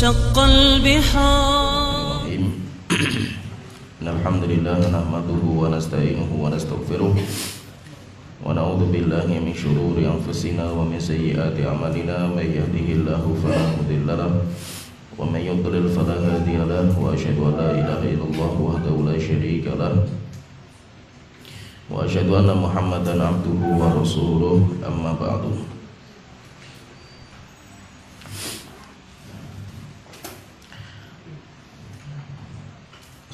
وانشق البحار. الحمد لله نحمده ونستعينه ونستغفره ونعوذ بالله من شرور أنفسنا ومن سيئات أعمالنا من يهده الله فلا مضل له ومن يضلل فلا هادي له وأشهد أن لا إله إلا الله وحده لا شريك له وأشهد أن محمدا عبده ورسوله أما بعد.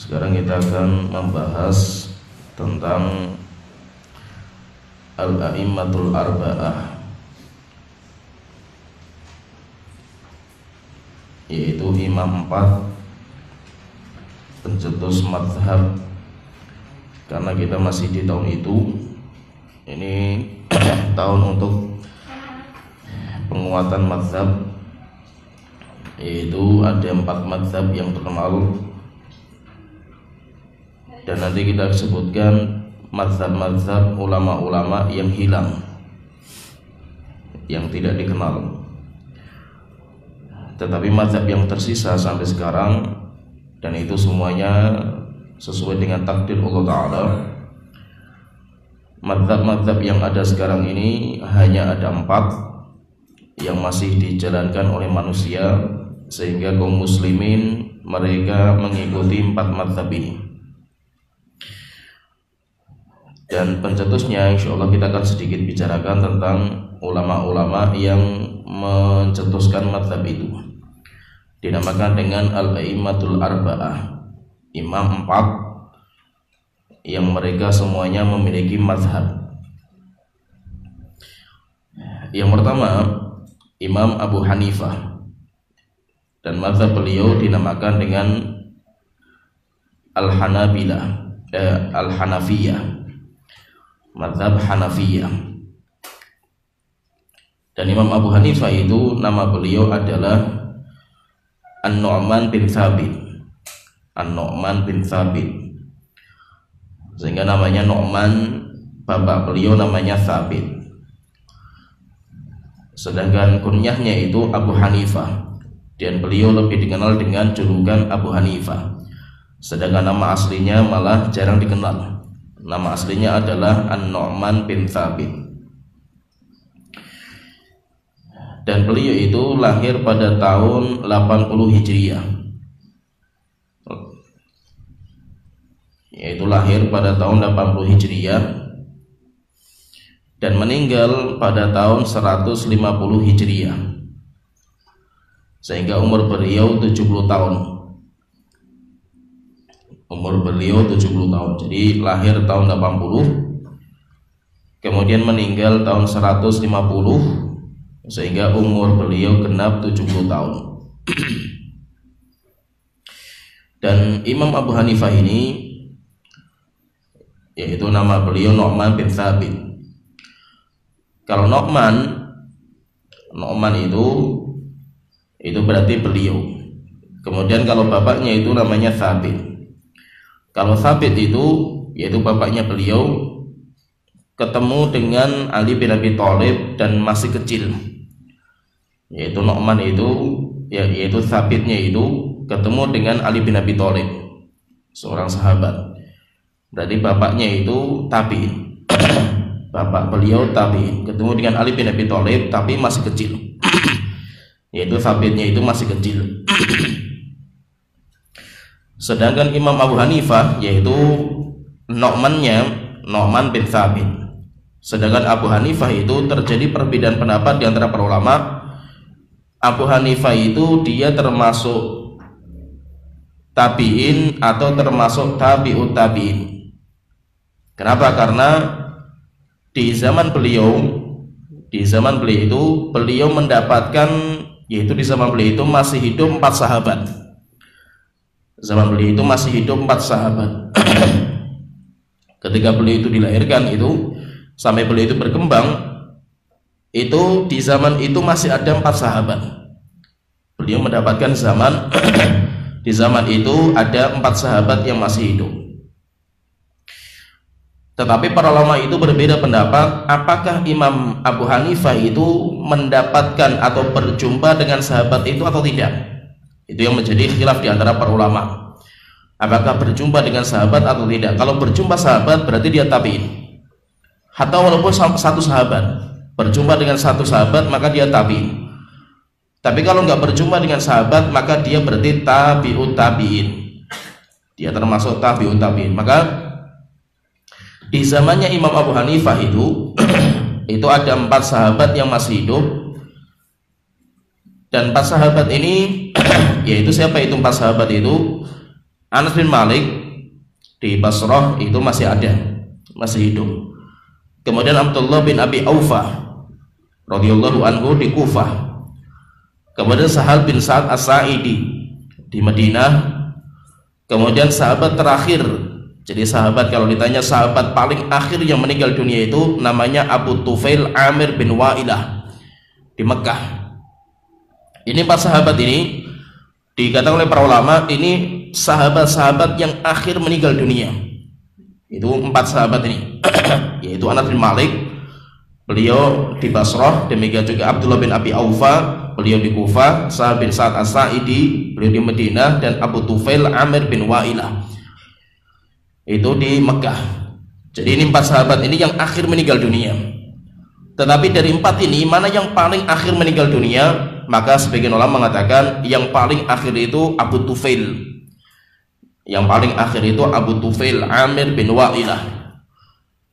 Sekarang kita akan membahas tentang Al-A'immatul Arba'ah, yaitu imam 4 pencetus mazhab. Karena kita masih di tahun itu, ini tahun untuk penguatan mazhab, yaitu ada 4 mazhab yang terkenal. Dan nanti kita sebutkan mazhab-mazhab ulama-ulama yang hilang, yang tidak dikenal. Tetapi mazhab yang tersisa sampai sekarang, dan itu semuanya sesuai dengan takdir Allah Ta'ala. Mazhab-mazhab yang ada sekarang ini hanya ada 4 yang masih dijalankan oleh manusia, sehingga kaum muslimin mereka mengikuti 4 mazhab ini. Dan pencetusnya insya Allah kita akan sedikit bicarakan tentang ulama-ulama yang mencetuskan mazhab itu. Dinamakan dengan Al-A'immatul Arba'ah, imam 4 yang mereka semuanya memiliki mazhab. Yang pertama, Imam Abu Hanifah, dan mazhab beliau dinamakan dengan Al-Hanafiyah, mazhab Hanafiyah. Dan Imam Abu Hanifah itu nama beliau adalah An-Nu'man bin Thabit. An-Nu'man bin Thabit, sehingga namanya Nu'man, bapak beliau namanya Thabit. Sedangkan kunyahnya itu Abu Hanifah, dan beliau lebih dikenal dengan julukan Abu Hanifah. Sedangkan nama aslinya malah jarang dikenal. Nama aslinya adalah An-Nu'man bin Thabit. Dan beliau itu lahir pada tahun 80 Hijriah, yaitu lahir pada tahun 80 Hijriah dan meninggal pada tahun 150 Hijriah, sehingga umur beliau 70 tahun. Umur beliau 70 tahun. Jadi lahir tahun 80, kemudian meninggal tahun 150, sehingga umur beliau genap 70 tahun. Dan Imam Abu Hanifah ini, yaitu nama beliau Nu'man bin Thabit. Kalau Nu'man itu berarti beliau. Kemudian kalau bapaknya itu namanya Thabit. Kalau Thabit itu, yaitu bapaknya beliau, ketemu dengan Ali bin Abi Thalib dan masih kecil. Yaitu Nu'man itu, yaitu Thabitnya itu ketemu dengan Ali bin Abi Thalib, seorang sahabat. Berarti bapaknya itu tabi'in. Bapak beliau tabi'in, ketemu dengan Ali bin Abi Thalib tapi masih kecil. Yaitu Thabitnya itu masih kecil. Sedangkan Imam Abu Hanifah, yaitu Nu'man bin Thabit. Sedangkan Abu Hanifah itu terjadi perbedaan pendapat di antara para ulama. Abu Hanifah itu dia termasuk tabi'in atau termasuk tabi'ut tabi'in. Kenapa? Karena di zaman beliau itu beliau mendapatkan, yaitu di zaman beliau itu masih hidup 4 sahabat. Zaman beliau itu masih hidup 4 sahabat. Ketika beliau itu dilahirkan itu, sampai beliau itu berkembang, itu di zaman itu masih ada 4 sahabat. Beliau mendapatkan zaman di zaman itu ada 4 sahabat yang masih hidup. Tetapi para ulama itu berbeda pendapat, apakah Imam Abu Hanifah itu mendapatkan atau berjumpa dengan sahabat itu atau tidak. Itu yang menjadi khilaf di antara para ulama. Apakah berjumpa dengan sahabat atau tidak? Kalau berjumpa sahabat berarti dia tabi'in. Atau walaupun satu sahabat, berjumpa dengan satu sahabat maka dia tabi'in. Tapi kalau nggak berjumpa dengan sahabat maka dia berarti tabi'ut tabi'in. Dia termasuk tabi'ut tabi'in. Maka di zamannya Imam Abu Hanifah itu itu ada 4 sahabat yang masih hidup. Dan 4 sahabat ini yaitu siapa itu 4 sahabat itu? Anas bin Malik di Basrah itu masih ada, masih hidup. Kemudian Abdullah bin Abi Aufa radhiyallahu anhu di Kufah. Kemudian Sahal bin Sa'ad As-Sa'idi di Madinah. Kemudian sahabat terakhir, jadi sahabat kalau ditanya sahabat paling akhir yang meninggal dunia itu namanya Abu Tufail Amir bin Wa'ilah di Mekah. Ini 4 sahabat ini dikatakan oleh para ulama ini sahabat-sahabat yang akhir meninggal dunia. Itu 4 sahabat ini yaitu Anas bin Malik, beliau di Basrah, demikian juga Abdullah bin Abi Aufa, beliau di Kufah, Sa'ad bin Sa'ad As-Sa'idi, beliau di Madinah, dan Abu Tufail Amir bin Wa'ilah itu di Mekah. Jadi ini 4 sahabat ini yang akhir meninggal dunia. Tetapi dari 4 ini mana yang paling akhir meninggal dunia? Maka sebagian ulama mengatakan yang paling akhir itu Abu Tufail. Yang paling akhir itu Abu Tufail Amir bin Wa'ilah.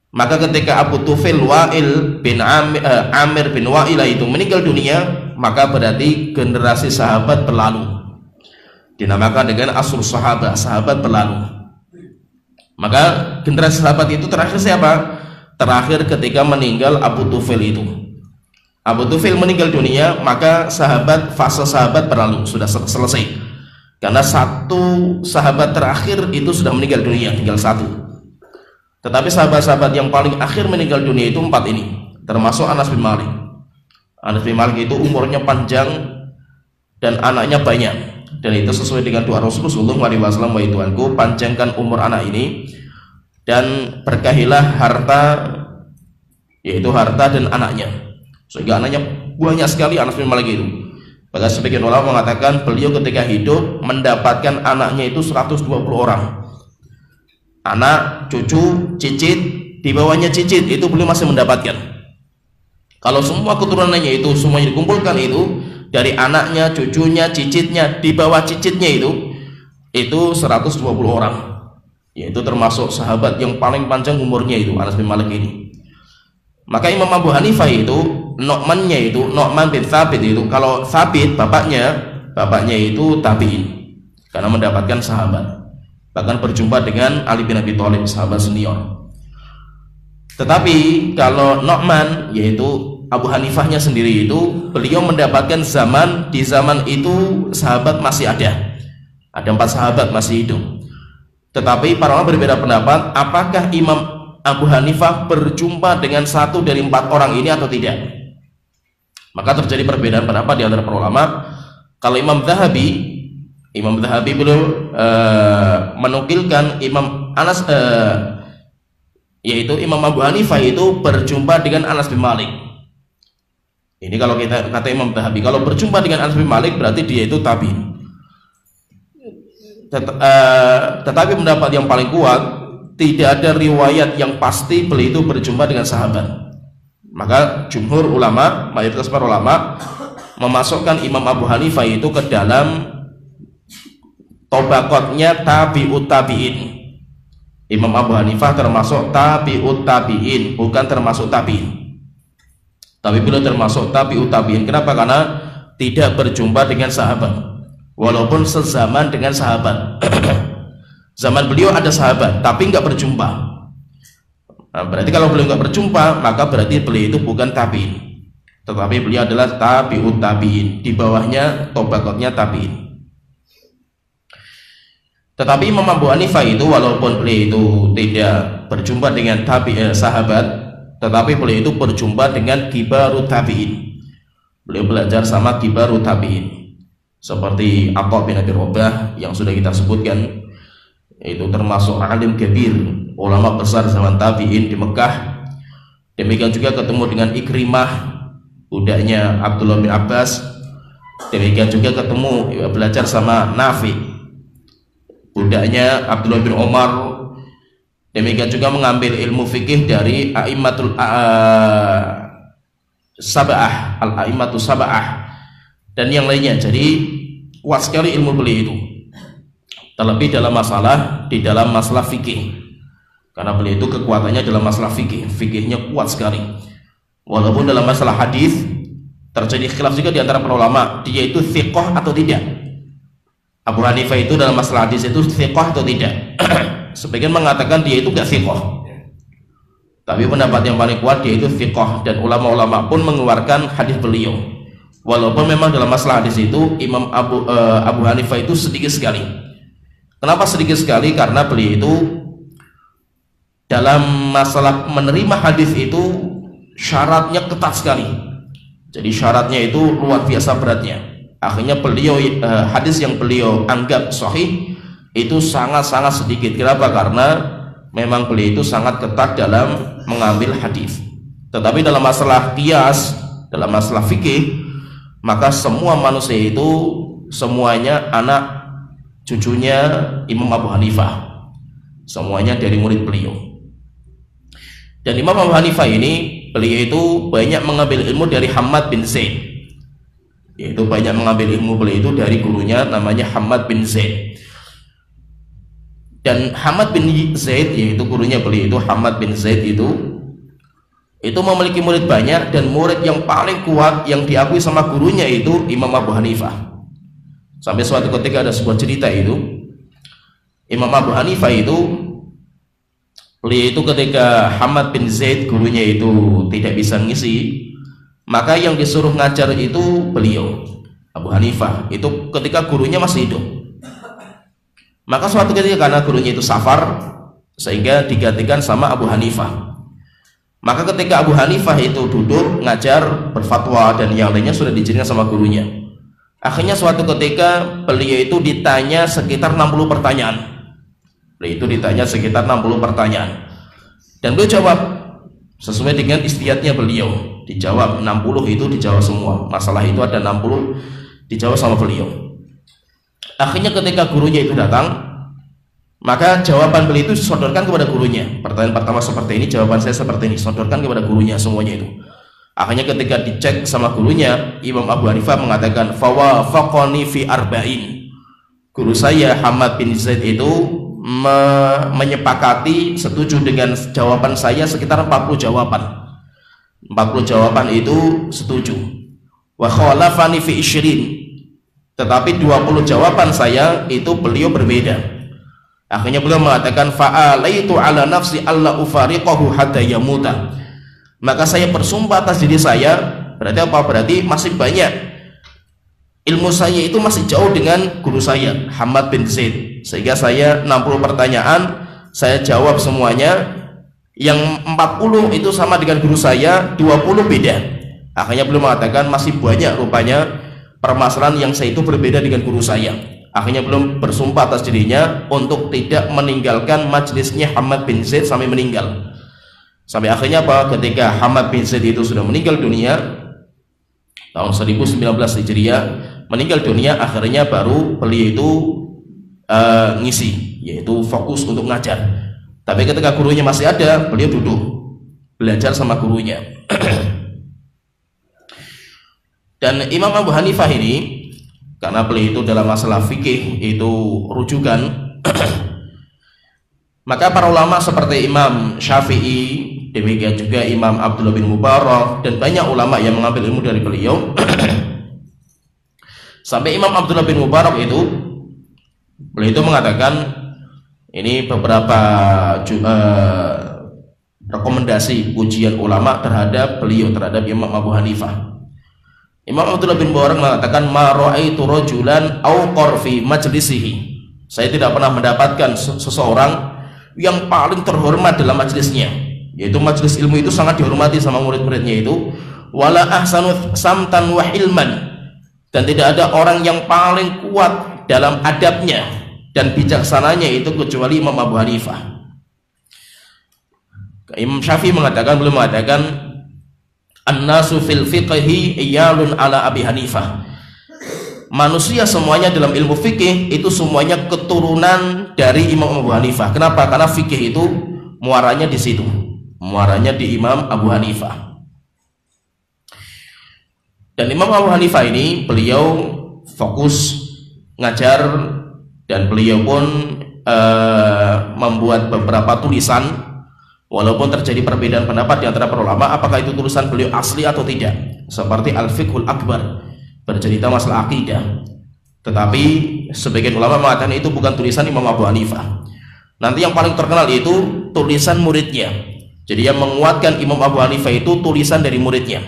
Maka ketika Abu Tufail Amir bin Wa'ilah itu meninggal dunia, maka berarti generasi sahabat berlalu. Dinamakan dengan asrul sahabat, sahabat berlalu. Maka generasi sahabat itu terakhir siapa? Terakhir ketika meninggal Abu Tufail itu. Abu Tufail meninggal dunia, maka fase sahabat berlalu, sudah selesai. Karena satu sahabat terakhir itu sudah meninggal dunia, tinggal 1. Tetapi sahabat-sahabat yang paling akhir meninggal dunia itu 4 ini, termasuk Anas bin Malik. Anas bin Malik itu umurnya panjang dan anaknya banyak, dan itu sesuai dengan doa Rasulullah SAW, wa Tuhanku panjangkan umur anak ini dan berkahilah harta, yaitu harta dan anaknya. Sehingga anaknya banyak sekali Anas bin Malik itu. Bahkan sebagian ulama mengatakan beliau ketika hidup mendapatkan anaknya itu 120 orang. Anak, cucu, cicit, di bawahnya cicit itu beliau masih mendapatkan. Kalau semua keturunannya itu semuanya dikumpulkan itu dari anaknya, cucunya, cicitnya, di bawah cicitnya itu 120 orang. Yaitu termasuk sahabat yang paling panjang umurnya itu Anas bin Malik ini. Maka Imam Abu Hanifah itu Nu'man bin Thabit itu, kalau Thabit bapaknya itu tabi'in karena mendapatkan sahabat, bahkan berjumpa dengan Ali bin Abi Thalib, sahabat senior. Tetapi kalau Nu'man yaitu Abu Hanifahnya sendiri itu, beliau mendapatkan di zaman itu sahabat masih ada 4 sahabat masih hidup. Tetapi para ulama berbeda pendapat apakah Imam Abu Hanifah berjumpa dengan 1 dari 4 orang ini atau tidak. Maka terjadi perbedaan pendapat di antara para ulama. Kalau Imam Zahabi beliau menukilkan Imam Anas yaitu Imam Abu Hanifah itu berjumpa dengan Anas bin Malik. Ini kalau kita kata Imam Zahabi, kalau berjumpa dengan Anas bin Malik berarti dia itu tabi'in. Tetapi pendapat yang paling kuat, tidak ada riwayat yang pasti beliau itu berjumpa dengan sahabat. Maka jumhur ulama, mayoritas para ulama memasukkan Imam Abu Hanifah itu ke dalam tobaqotnya tabi'ut tabi'in. Imam Abu Hanifah termasuk tabi'ut tabi'in, bukan termasuk tabi'in. Tapi beliau termasuk tabi'ut tabi'in. Kenapa? Karena tidak berjumpa dengan sahabat, walaupun sezaman dengan sahabat. Zaman beliau ada sahabat tapi nggak berjumpa. Nah, berarti kalau beliau nggak berjumpa maka berarti beliau itu bukan tabi'in, tetapi beliau adalah tabi'ut tabi'in, di bawahnya tobaqotnya tabi'in. Tetapi Imam Abu Hanifah itu walaupun beliau itu tidak berjumpa dengan sahabat, tetapi beliau itu berjumpa dengan kibarut tabi'in. Beliau belajar sama kibarut tabi'in seperti Atha bin Abi Rabah yang sudah kita sebutkan, itu termasuk alim kabir, ulama besar zaman tabi'in di Mekah. Demikian juga ketemu dengan Ikrimah, budaknya Abdullah bin Abbas, Demikian juga ketemu belajar sama Nafi, budaknya Abdullah bin Umar. Demikian juga mengambil ilmu fikih dari a'immatul sab'ah, al-a'immatus sab'ah dan yang lainnya. Jadi kuat sekali ilmu beliau itu, terlebih dalam masalah fikih, karena beliau itu kekuatannya dalam masalah fikih, fikihnya kuat sekali. Walaupun dalam masalah hadis terjadi khilaf juga di antara para ulama, dia itu thiqah atau tidak. Abu Hanifah itu dalam masalah hadis itu thiqah atau tidak. Sebagian mengatakan dia itu gak thiqah, tapi pendapat yang paling kuat dia itu thiqah, dan ulama-ulama pun mengeluarkan hadis beliau. Walaupun memang dalam masalah hadis itu Imam Abu Hanifah itu sedikit sekali. Kenapa sedikit sekali? Karena beliau itu dalam masalah menerima hadis itu syaratnya ketat sekali. Jadi syaratnya itu luar biasa beratnya. Akhirnya beliau hadis yang beliau anggap sahih itu sangat-sangat sedikit. Kenapa? Karena memang beliau itu sangat ketat dalam mengambil hadis. Tetapi dalam masalah qiyas, dalam masalah fikih, maka semua manusia itu semuanya anak cucunya Imam Abu Hanifah, semuanya dari murid beliau. Dan Imam Abu Hanifah ini, beliau itu banyak mengambil ilmu dari Hammad bin Zaid, yaitu banyak mengambil ilmu beliau itu dari gurunya namanya Hammad bin Zaid. Dan Hammad bin Zaid, yaitu gurunya beliau itu Hammad bin Zaid itu memiliki murid banyak, dan murid yang paling kuat yang diakui sama gurunya itu Imam Abu Hanifah. Sampai suatu ketika ada sebuah cerita itu, Imam Abu Hanifah itu, beliau itu ketika Hammad bin Zaid gurunya itu tidak bisa ngisi, maka yang disuruh ngajar itu beliau Abu Hanifah itu ketika gurunya masih hidup. Maka suatu ketika karena gurunya itu safar, sehingga digantikan sama Abu Hanifah. Maka ketika Abu Hanifah itu duduk ngajar, berfatwa dan yang lainnya sudah diizinkan sama gurunya. Akhirnya suatu ketika beliau itu ditanya sekitar 60 pertanyaan. Beliau itu ditanya sekitar 60 pertanyaan. Dan beliau jawab sesuai dengan istihadnya beliau. Dijawab 60 itu dijawab semua. Masalah itu ada 60 dijawab sama beliau. Akhirnya ketika gurunya itu datang, maka jawaban beliau itu disodorkan kepada gurunya. Pertanyaan pertama seperti ini, jawaban saya seperti ini, sodorkan kepada gurunya semuanya itu. Akhirnya ketika dicek sama gurunya, Imam Abu Hanifah mengatakan fawafaqani fi arba'in. Guru saya Hammad bin Zaid itu menyepakati setuju dengan jawaban saya sekitar 40 jawaban. 40 jawaban itu setuju. Wa khalafani fi 20. Tetapi 20 jawaban saya itu beliau berbeda. Akhirnya beliau mengatakan fa'alaitu ala nafsi alla ufariqahu hatta yamuta. Maka saya bersumpah atas diri saya, berarti apa? Berarti masih banyak ilmu saya itu masih jauh dengan guru saya Hammad bin Zaid, sehingga saya 60 pertanyaan saya jawab semuanya, yang 40 itu sama dengan guru saya, 20 beda. Akhirnya beliau mengatakan masih banyak rupanya permasalahan yang saya itu berbeda dengan guru saya. Akhirnya belum bersumpah atas dirinya untuk tidak meninggalkan majelisnya Hammad bin Zaid sampai meninggal. Sampai akhirnya apa? Ketika Hammad bin Zaid itu sudah meninggal dunia tahun 1019 Hijriah, meninggal dunia, akhirnya baru beliau itu ngisi, yaitu fokus untuk ngajar. Tapi ketika gurunya masih ada, beliau duduk belajar sama gurunya. Dan Imam Abu Hanifah ini, karena beliau itu dalam masalah fikih itu rujukan, maka para ulama seperti Imam Syafi'i, demikian juga Imam Abdullah bin Mubarak, dan banyak ulama yang mengambil ilmu dari beliau. Sampai Imam Abdullah bin Mubarak itu, beliau itu mengatakan, ini beberapa rekomendasi ujian ulama terhadap beliau, terhadap Imam Abu Hanifah. Imam Abdullah bin Mubarak mengatakan, ma ra'aitu rajulan awqar fi majlisihi. Saya tidak pernah mendapatkan seseorang yang paling terhormat dalam majelisnya, yaitu majelis ilmu itu sangat dihormati sama murid-muridnya itu, wala ahsanu samtan wa ilman, dan tidak ada orang yang paling kuat dalam adabnya dan bijaksananya itu kecuali Imam Abu Hanifah. Imam Syafi'i mengatakan, belum mengatakan, an-nasu fil fiqhi iyalun ala Abi Hanifah. manusia semuanya dalam ilmu fikih itu semuanya keturunan dari Imam Abu Hanifah. Kenapa? Karena fikih itu muaranya di situ, muaranya di Imam Abu Hanifah. Dan Imam Abu Hanifah ini beliau fokus ngajar, dan beliau pun membuat beberapa tulisan, walaupun terjadi perbedaan pendapat di antara para ulama apakah itu tulisan beliau asli atau tidak, seperti Al-Fiqhul Akbar bercerita masalah akidah, tetapi sebagian ulama mengatakan itu bukan tulisan Imam Abu Hanifah. Nanti yang paling terkenal itu tulisan muridnya. Jadi yang menguatkan Imam Abu Hanifah itu tulisan dari muridnya,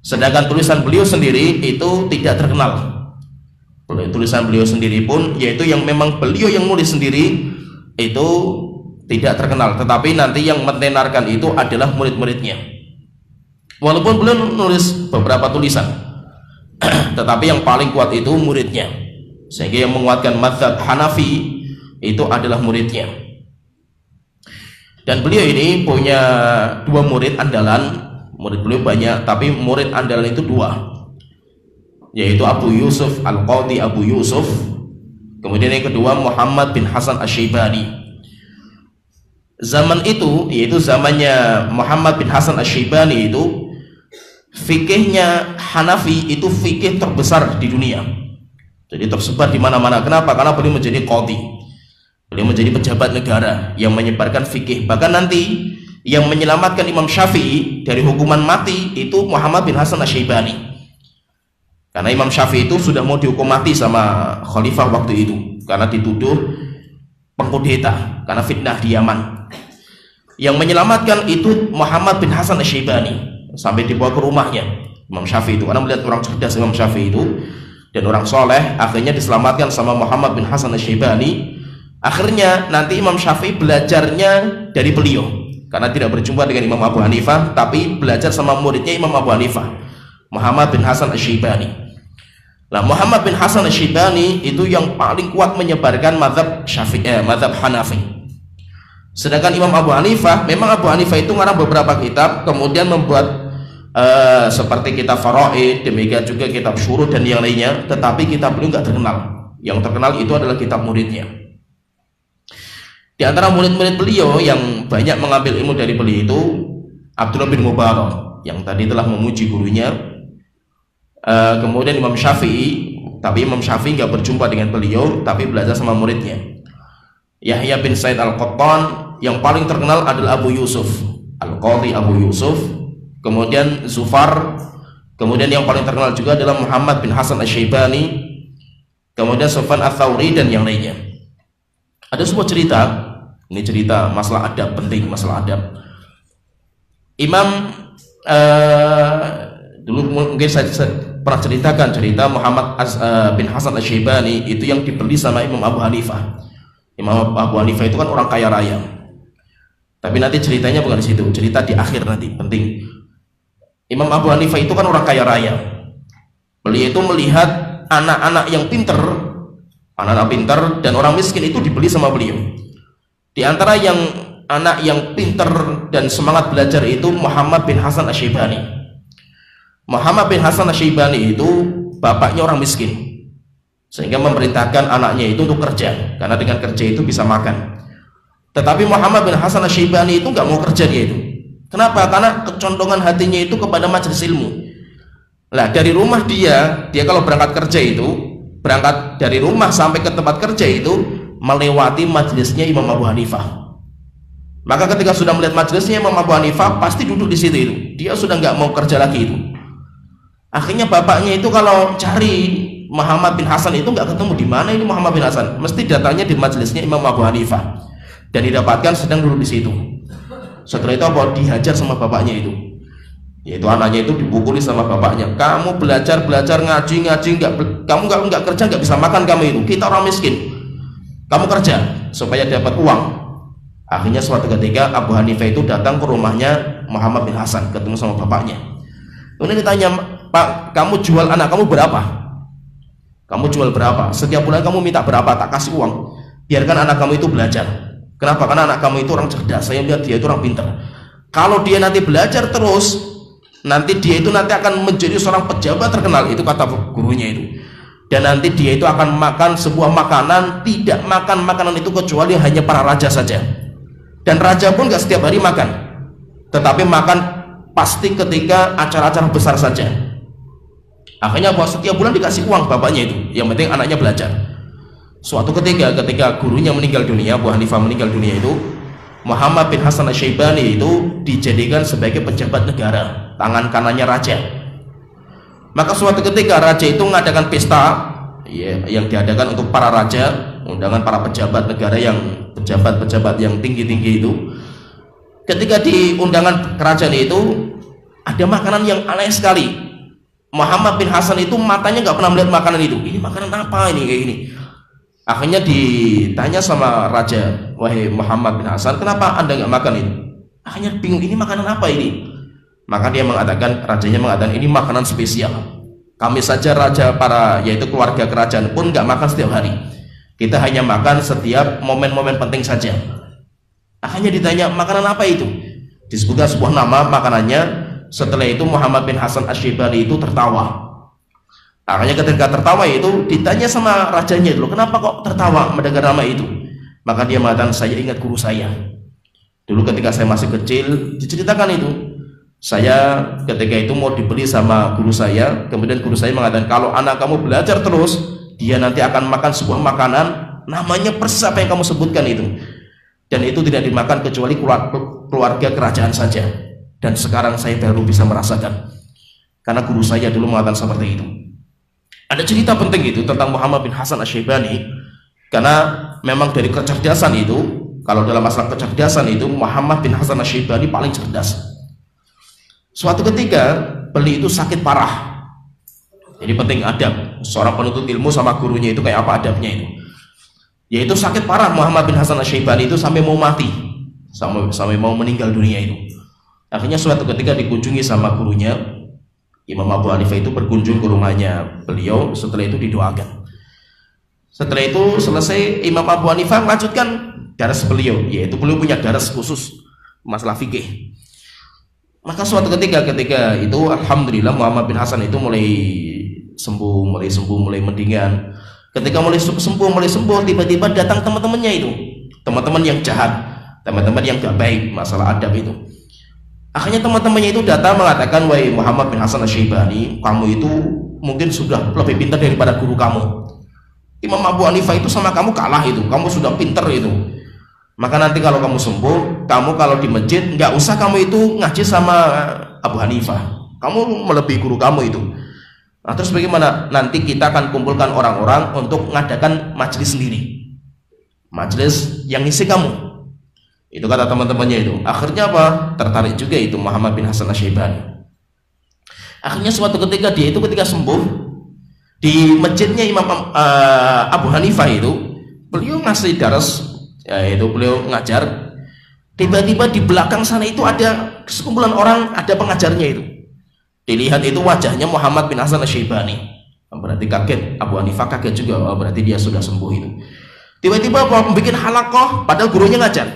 sedangkan tulisan beliau sendiri itu tidak terkenal. Tulisan beliau sendiri pun, yaitu yang memang beliau yang nulis sendiri, itu tidak terkenal, tetapi nanti yang mentenarkan itu adalah murid-muridnya. Walaupun beliau nulis beberapa tulisan, tetapi yang paling kuat itu muridnya, sehingga yang menguatkan mazhab Hanafi itu adalah muridnya. Dan beliau ini punya dua murid andalan. Murid beliau banyak, tapi murid andalan itu dua, yaitu Abu Yusuf Al-Qadhi Abu Yusuf, kemudian yang kedua Muhammad bin Hasan Asy-Syaibani. Zaman itu, yaitu zamannya Muhammad bin Hasan Asy-Syaibani itu, fikihnya Hanafi itu fikih terbesar di dunia. Jadi tersebar di mana-mana. Kenapa? Karena beliau menjadi qadhi, beliau menjadi pejabat negara yang menyebarkan fikih. Bahkan nanti yang menyelamatkan Imam Syafi'i dari hukuman mati itu Muhammad bin Hasan Asy-Syaibani, karena Imam Syafi'i itu sudah mau dihukum mati sama khalifah waktu itu karena dituduh pengkudeta, karena fitnah di Yaman. Yang menyelamatkan itu Muhammad bin Hasan Asy-Syaibani, sampai dibawa ke rumahnya Imam Syafi'i itu, karena melihat orang cerdas Imam Syafi'i itu dan orang soleh, akhirnya diselamatkan sama Muhammad bin Hasan Asy-Syaibani. Akhirnya nanti Imam Syafi'i belajarnya dari beliau, karena tidak berjumpa dengan Imam Abu Hanifah, tapi belajar sama muridnya Imam Abu Hanifah, Muhammad bin Hasan Asy-Syaibani. Nah, Muhammad bin Hasan Asy-Syaibani itu yang paling kuat menyebarkan mazhab mazhab Hanafi. Sedangkan Imam Abu Hanifah, memang Abu Hanifah itu ngarang beberapa kitab, kemudian membuat seperti kitab Faraid, demikian juga kitab Syuruh dan yang lainnya, tetapi kitab beliau nggak terkenal. Yang terkenal itu adalah kitab muridnya. Di antara murid-murid beliau yang banyak mengambil ilmu dari beliau itu Abdullah bin Mubarak, yang tadi telah memuji gurunya. Kemudian Imam Syafi'i, tapi Imam Syafi'i nggak berjumpa dengan beliau, tapi belajar sama muridnya. Yahya bin Sa'id Al-Qattan, yang paling terkenal adalah Abu Yusuf Al-Qadhi Abu Yusuf, kemudian Zufar, kemudian yang paling terkenal juga adalah Muhammad bin Hasan Asy-Syaibani, kemudian Sufyan Ats-Tsauri dan yang lainnya. Ada sebuah cerita, ini cerita masalah adab, penting masalah adab. Imam dulu mungkin saya pernah ceritakan cerita Muhammad bin Hasan Asy-Syaibani itu yang dibeli sama Imam Abu Hanifah. Imam Abu Hanifah itu kan orang kaya raya, tapi nanti ceritanya bukan di situ, cerita di akhir nanti, penting. Imam Abu Hanifah itu kan orang kaya raya. Beliau itu melihat anak-anak yang pinter, anak-anak pinter dan orang miskin itu dibeli sama beliau. Di antara yang anak yang pinter dan semangat belajar itu Muhammad bin Hasan Asy-Syaibani. Muhammad bin Hasan Asy-Syaibani itu bapaknya orang miskin, sehingga memerintahkan anaknya itu untuk kerja, karena dengan kerja itu bisa makan. Tetapi Muhammad bin Hasan Asy-Syaibani itu nggak mau kerja dia itu. Kenapa? Karena kecondongan hatinya itu kepada majelis ilmu. Lah dari rumah dia kalau berangkat kerja itu, berangkat dari rumah sampai ke tempat kerja itu melewati majelisnya Imam Abu Hanifah. Maka ketika sudah melihat majelisnya Imam Abu Hanifah, pasti duduk di situ itu. Dia sudah nggak mau kerja lagi itu. Akhirnya bapaknya itu kalau cari Muhammad bin Hasan itu nggak ketemu, di mana ini Muhammad bin Hasan, mesti datangnya di majelisnya Imam Abu Hanifah dan didapatkan sedang duduk di situ. Setelah itu apa? Dihajar sama bapaknya itu, yaitu anaknya itu dipukuli sama bapaknya. Kamu belajar ngaji kamu nggak kerja, nggak bisa makan kamu itu. Kita orang miskin, kamu kerja supaya dapat uang. Akhirnya suatu ketika Abu Hanifah itu datang ke rumahnya Muhammad bin Hasan, ketemu sama bapaknya. Kemudian ditanya, Pak, kamu jual anak kamu berapa? Kamu jual berapa? Setiap bulan kamu minta berapa? Tak kasih uang. Biarkan anak kamu itu belajar. Kenapa? Karena anak kamu itu orang cerdas. Saya lihat dia itu orang pintar. Kalau dia nanti belajar terus, nanti dia itu nanti akan menjadi seorang pejabat terkenal. Itu kata gurunya itu. dan nanti dia itu akan makan sebuah makanan, tidak makan makanan itu kecuali hanya para raja saja, dan raja pun gak setiap hari makan, tetapi makan pasti ketika acara-acara besar saja. Akhirnya bahwa setiap bulan dikasih uang bapaknya itu, yang penting anaknya belajar. Suatu ketika gurunya meninggal dunia, Abu Hanifah meninggal dunia itu, Muhammad bin Hasan Asy-Syaibani itu dijadikan sebagai pejabat negara, tangan kanannya raja. Maka suatu ketika raja itu mengadakan pesta, ya, yang diadakan untuk para raja, undangan para pejabat negara, yang pejabat-pejabat yang tinggi-tinggi itu. Ketika di undangan kerajaan itu ada makanan yang aneh sekali. Muhammad bin Hasan itu matanya nggak pernah melihat makanan itu. Ini makanan apa ini kayak ini? Akhirnya ditanya sama raja, wahai Muhammad bin Hasan, kenapa anda nggak makan ini? Akhirnya bingung, ini makanan apa ini? Maka dia mengatakan, rajanya mengatakan, ini makanan spesial. Kami saja raja para, yaitu keluarga kerajaan pun nggak makan setiap hari. Kita hanya makan setiap momen-momen penting saja. Akhirnya ditanya, makanan apa itu? Disebutkan sebuah nama makanannya. Setelah itu Muhammad bin Hasan Asy-Syaibani itu tertawa. Akhirnya ketika tertawa itu ditanya sama rajanya dulu, kenapa kok tertawa mendengar nama itu? Maka dia mengatakan, saya ingat guru saya. Dulu ketika saya masih kecil, diceritakan itu. Saya ketika itu mau dibeli sama guru saya, kemudian guru saya mengatakan, kalau anak kamu belajar terus, dia nanti akan makan sebuah makanan, namanya persis apa yang kamu sebutkan itu. Dan itu tidak dimakan kecuali keluarga kerajaan saja. Dan sekarang saya baru bisa merasakan. Karena guru saya dulu mengatakan seperti itu. Ada cerita penting itu tentang Muhammad bin Hasan Asy-Syaibani, karena memang dari kecerdasan itu, kalau dalam masalah kecerdasan itu Muhammad bin Hasan Asy-Syaibani paling cerdas. Suatu ketika beliau itu sakit parah. Jadi penting adab seorang penuntut ilmu sama gurunya itu kayak apa adabnya itu. Yaitu sakit parah Muhammad bin Hasan Asy-Syaibani itu sampai mau mati, sampai mau meninggal dunia itu. Akhirnya suatu ketika dikunjungi sama gurunya, Imam Abu Hanifah itu berkunjung ke rumahnya beliau. Setelah itu didoakan. Setelah itu selesai, Imam Abu Hanifah melanjutkan daras beliau, yaitu beliau punya daras khusus masalah fikih. Maka suatu ketika itu alhamdulillah Muhammad bin Hasan itu mulai sembuh, mulai mendingan. Ketika mulai sembuh, tiba-tiba datang teman-temannya itu, teman-teman yang jahat, teman-teman yang gak baik masalah adab itu. Akhirnya teman-temannya itu datang mengatakan, wahai Muhammad bin Hasan Asy-Syaibani, kamu itu mungkin sudah lebih pintar daripada guru kamu. Imam Abu Hanifah itu sama kamu kalah itu, kamu sudah pintar itu. Maka nanti kalau kamu sembuh, kamu kalau di masjid nggak usah kamu itu ngaji sama Abu Hanifah, kamu melebihi guru kamu itu. Nah, terus bagaimana? Nanti kita akan kumpulkan orang-orang untuk mengadakan majelis sendiri, majelis yang ngisi kamu. Itu kata teman-temannya itu. Akhirnya apa? Tertarik juga itu Muhammad bin Hasan Asy-Syaibani. Akhirnya suatu ketika dia itu ketika sembuh di masjidnya Imam Abu Hanifah itu, beliau ngasih daras, yaitu beliau ngajar. Tiba-tiba di belakang sana itu ada sekumpulan orang, ada pengajarnya itu. Dilihat itu wajahnya Muhammad bin Hasan Asy-Syaibani. Berarti kaget, Abu Hanifah kaget juga. Oh, berarti dia sudah sembuh itu. Tiba-tiba bikin halaqah, padahal gurunya ngajar.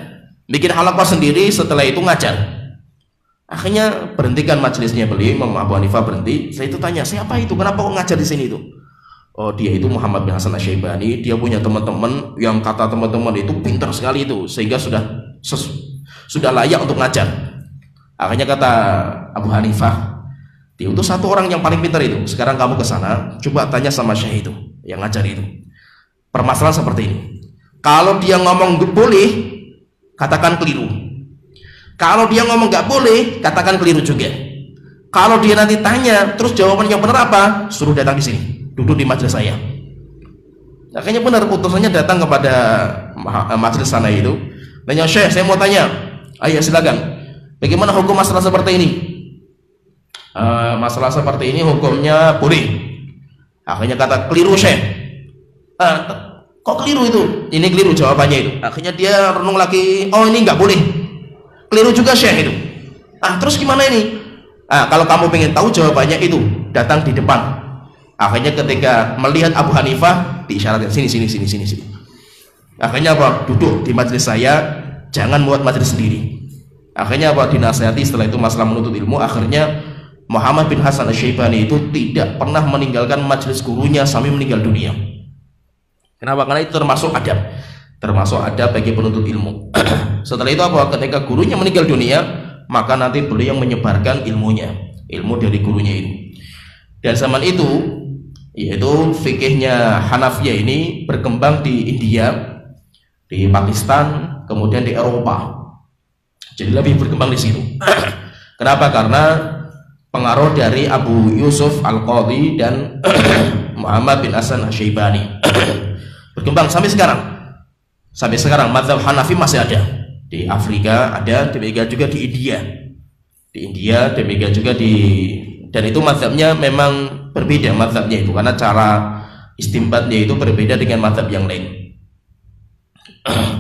Bikin halaqah sendiri, setelah itu ngajar. Akhirnya berhentikan majelisnya beliau, Imam Abu Hanifah berhenti. Saya itu tanya, siapa itu? Kenapa kok ngajar di sini itu? Oh, dia itu Muhammad bin Hasan Asy-Syaibani. Dia punya teman-teman yang kata teman-teman itu pintar sekali itu, sehingga sudah layak untuk ngajar. Akhirnya kata Abu Hanifah, dia itu satu orang yang paling pintar itu. Sekarang kamu ke sana, coba tanya sama Syekh itu yang ngajar itu. Permasalahan seperti ini. Kalau dia ngomong boleh, katakan keliru. Kalau dia ngomong nggak boleh, katakan keliru juga. Kalau dia nanti tanya, terus jawaban yang benar apa? Suruh datang di sini, duduk di majelis saya. Akhirnya benar, utusannya datang kepada majelis sana itu. Tanya, Syekh, saya mau tanya. Ayo silakan. Bagaimana hukum masalah seperti ini? Masalah seperti ini hukumnya boleh. Akhirnya kata keliru, Syekh. Kok keliru itu? Ini keliru jawabannya itu. Akhirnya dia renung lagi, oh ini nggak boleh. Keliru juga Syekh itu. Terus gimana ini? Kalau kamu pengen tahu jawabannya itu, datang di depan. Akhirnya ketika melihat Abu Hanifah, diisyaratkan sini. Akhirnya apa? Duduk di majelis saya, jangan buat majelis sendiri. Akhirnya apa? Dinasihati. Setelah itu masalah menuntut ilmu, akhirnya Muhammad bin Hasan Asy-Syaibani itu tidak pernah meninggalkan majelis gurunya sampai meninggal dunia. Kenapa? Karena itu termasuk adab bagi penuntut ilmu. Setelah itu apa? Ketika gurunya meninggal dunia, maka nanti beliau menyebarkan ilmu dari gurunya itu. Dan zaman itu, yaitu fikihnya Hanafiyah ini berkembang di India, di Pakistan, kemudian di Eropa. Jadi lebih berkembang di situ. Kenapa? Karena pengaruh dari Abu Yusuf Al-Qadhi dan Muhammad bin Hasan Asy-Syaibani berkembang sampai sekarang. Sampai sekarang mazhab Hanafi masih ada di Afrika, ada, demikian juga di India, demikian juga dan itu mazhabnya memang berbeda mazhabnya itu, karena cara istimbatnya itu berbeda dengan mazhab yang lain.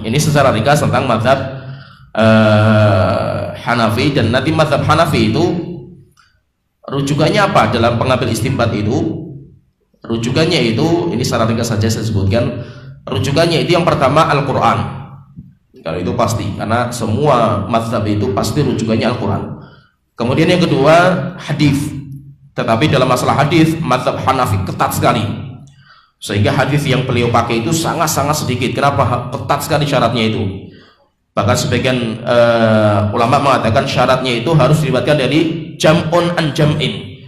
Ini secara ringkas tentang mazhab Hanafi. Dan nanti mazhab Hanafi itu rujukannya apa dalam pengambil istimbat itu? Rujukannya itu, ini secara ringkas saja saya sebutkan. Rujukannya itu yang pertama Al-Quran. Kalau itu pasti, karena semua mazhab itu pasti rujukannya Al-Quran. Kemudian yang kedua hadis. Tetapi dalam masalah hadis, mazhab Hanafi ketat sekali, sehingga hadis yang beliau pakai itu sangat-sangat sedikit. Kenapa? Ketat sekali syaratnya itu. Bahkan sebagian ulama mengatakan syaratnya itu harus diriwayatkan dari jam'un an jam'in,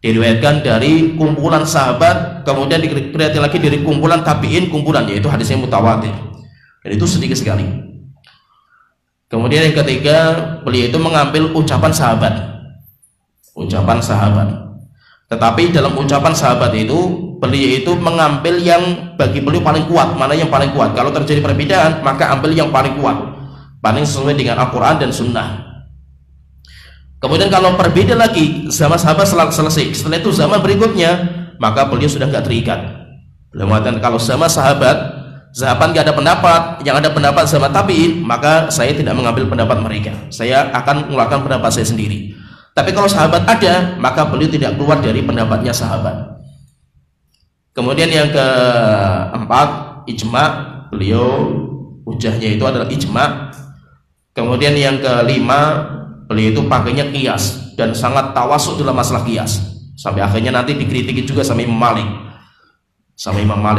diriwayatkan dari kumpulan sahabat, kemudian diriwayatkan lagi dari kumpulan tabi'in, kumpulan, yaitu hadisnya mutawatir. Dan itu sedikit sekali. Kemudian yang ketiga, beliau itu mengambil ucapan sahabat. Tetapi dalam ucapan sahabat itu, beliau itu mengambil yang bagi beliau paling kuat. Mana yang paling kuat? Kalau terjadi perbedaan, maka ambil yang paling kuat, paling sesuai dengan Al-Quran dan Sunnah. Kemudian kalau berbeda lagi, sama sahabat selesai. Setelah itu zaman berikutnya, maka beliau sudah nggak terikat. Beliau mengatakan kalau sama sahabat nggak ada pendapat, yang ada pendapat sama tabi'in, maka saya tidak mengambil pendapat mereka. Saya akan mengeluarkan pendapat saya sendiri. Tapi kalau sahabat ada, maka beliau tidak keluar dari pendapatnya sahabat. Kemudian yang keempat, ijma. Beliau hujahnya itu adalah ijma. Kemudian yang kelima, beliau itu pakainya qiyas dan sangat tawasuk dalam masalah qiyas. Sampai akhirnya nanti dikritiki juga sama Imam Malik.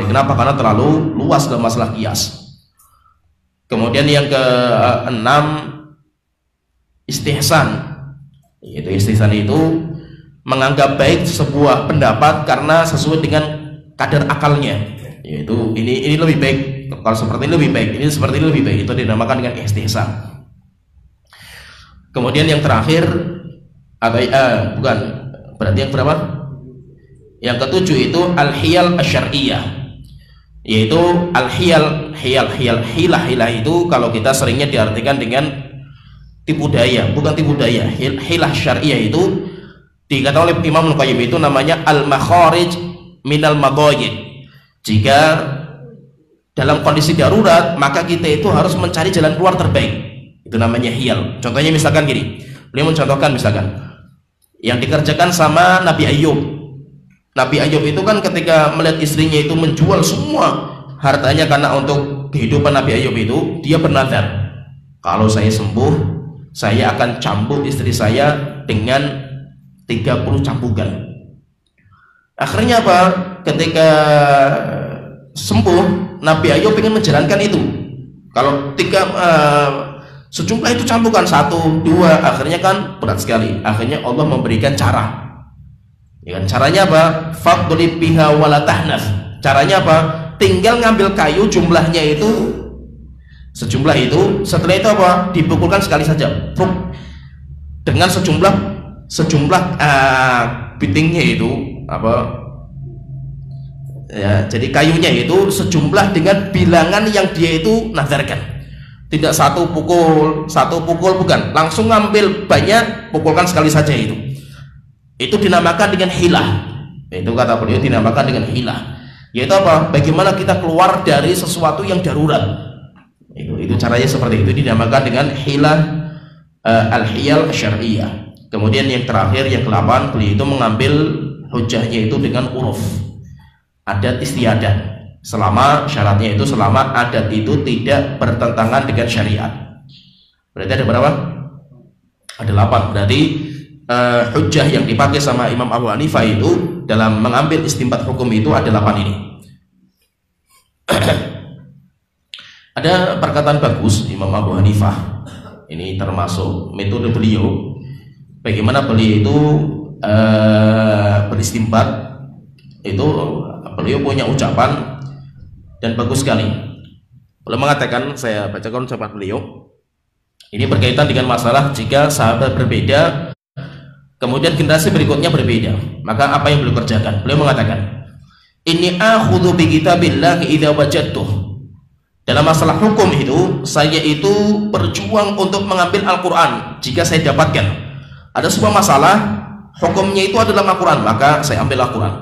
Kenapa? Karena terlalu luas dalam masalah qiyas. Kemudian yang keenam, istihsan. Yaitu istihsan itu menganggap baik sebuah pendapat karena sesuai dengan kadar akalnya. Yaitu ini lebih baik, kalau seperti ini lebih baik, ini seperti ini lebih baik. Itu dinamakan dengan istihsan. Kemudian yang terakhir bukan, berarti yang berapa? Yang ketujuh itu al-hiyal asy-syar'iyyah, yaitu hilah itu kalau kita seringnya diartikan dengan tipu daya, bukan tipu daya. Hilah syariah itu dikatakan oleh Imam Al-Qayyim itu namanya al-makharij minal madayid. Jika dalam kondisi darurat, maka kita itu harus mencari jalan keluar terbaik. Itu namanya hiyal. Contohnya misalkan gini, beliau mencontohkan misalkan yang dikerjakan sama Nabi Ayub. Nabi Ayub itu kan ketika melihat istrinya itu menjual semua hartanya karena untuk kehidupan Nabi Ayub itu, dia bernazar, kalau saya sembuh, saya akan cambuk istri saya dengan 30 cambukan. Akhirnya apa? Ketika sembuh, Nabi Ayub ingin menjalankan itu. Kalau sejumlah itu cambukan 1, 2, akhirnya kan berat sekali. Akhirnya Allah memberikan cara. Ya kan? Caranya apa? Fadrib biha wala tahnaf. Caranya apa? Tinggal ngambil kayu jumlahnya itu sejumlah itu, setelah itu apa? Dipukulkan sekali saja, dengan sejumlah bitingnya itu apa? Ya, jadi kayunya itu sejumlah dengan bilangan yang dia itu nazarkan. Tidak satu pukul bukan, langsung ngambil banyak, pukulkan sekali saja itu. Itu dinamakan dengan hilah. Itu kata beliau dinamakan dengan hilah. Yaitu apa? Bagaimana kita keluar dari sesuatu yang darurat. Itu caranya seperti itu, dinamakan dengan hilah al-hiyal syar'iyyah. Kemudian yang terakhir, yang ke-8, beliau itu mengambil hujahnya itu dengan uruf, adat istiadat, selama syaratnya itu selama adat itu tidak bertentangan dengan syariat. Berarti ada berapa? Ada 8. Berarti hujjah yang dipakai sama Imam Abu Hanifah itu dalam mengambil istinbat hukum itu ada 8 ini. Ada perkataan bagus Imam Abu Hanifah. Ini termasuk metode beliau. Bagaimana beliau itu beristinbat, itu beliau punya ucapan dan bagus sekali. Beliau mengatakan, saya bacakan ucapan beliau. Ini berkaitan dengan masalah jika sahabat berbeda, kemudian generasi berikutnya berbeda, maka apa yang beliau kerjakan? Beliau mengatakan, "Inni akhudhu bi kitabillahi idza wajadtuh." Dalam masalah hukum itu, saya itu berjuang untuk mengambil Al-Quran jika saya dapatkan ada sebuah masalah, hukumnya itu adalah Al-Quran, maka saya ambil Al-Quran.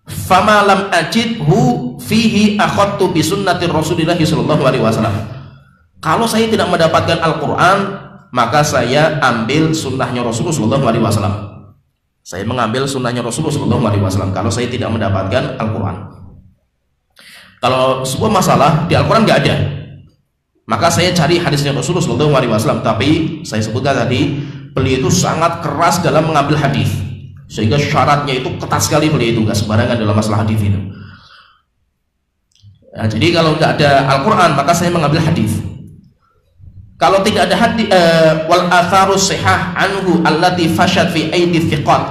Fama lam ajidhu fihi akhadtu bi sunnati Rasulillah sallallahu alaihi wasallam. Kalau saya tidak mendapatkan Al-Quran, maka saya ambil sunnahnya Rasulullah sallallahu alaihi wasallam. Saya mengambil sunnahnya Rasulullah sallallahu alaihi wasallam kalau saya tidak mendapatkan Al-Quran. Kalau sebuah masalah di Al-Quran nggak ada, maka saya cari hadisnya Rasulullah SAW. Tapi saya sebutkan tadi, beliau itu sangat keras dalam mengambil hadis, sehingga syaratnya itu ketat sekali. Beliau itu nggak sembarangan dalam masalah hadis itu. Nah, jadi kalau nggak ada Al-Quran, maka saya mengambil hadis. Kalau tidak ada hadis, wal atharus sihah anhu allati fashad fi aidi thiqat.